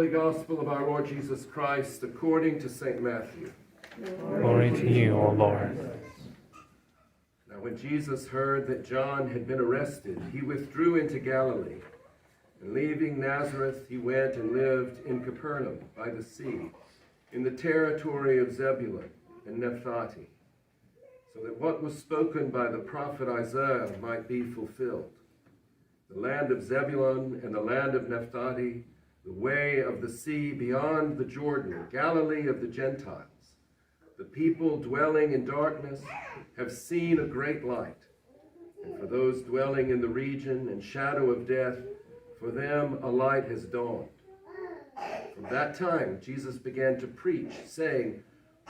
Holy Gospel of our Lord Jesus Christ according to St. Matthew. Glory to you, O Lord. Now when Jesus heard that John had been arrested, he withdrew into Galilee. And leaving Nazareth, he went and lived in Capernaum by the sea, in the territory of Zebulun and Naphtali, so that what was spoken by the prophet Isaiah might be fulfilled. The land of Zebulun and the land of Naphtali, the way of the sea beyond the Jordan, Galilee of the Gentiles. The people dwelling in darkness have seen a great light. And for those dwelling in the region and shadow of death, for them a light has dawned. From that time Jesus began to preach, saying,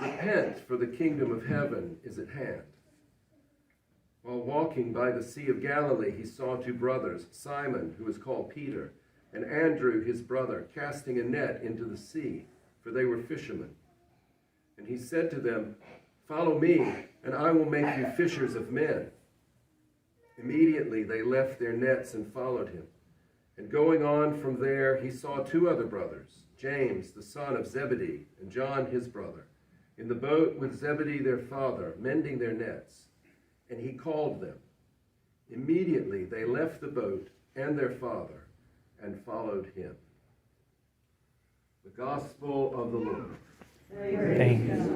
"Repent, for the kingdom of heaven is at hand." While walking by the Sea of Galilee, he saw two brothers, Simon, who is called Peter, and Andrew, his brother, casting a net into the sea, for they were fishermen. And he said to them, "Follow me, and I will make you fishers of men." Immediately they left their nets and followed him. And going on from there, he saw two other brothers, James, the son of Zebedee, and John, his brother, in the boat with Zebedee their father, mending their nets. And he called them. Immediately they left the boat and their father and followed him. The Gospel of the Lord. Thanks.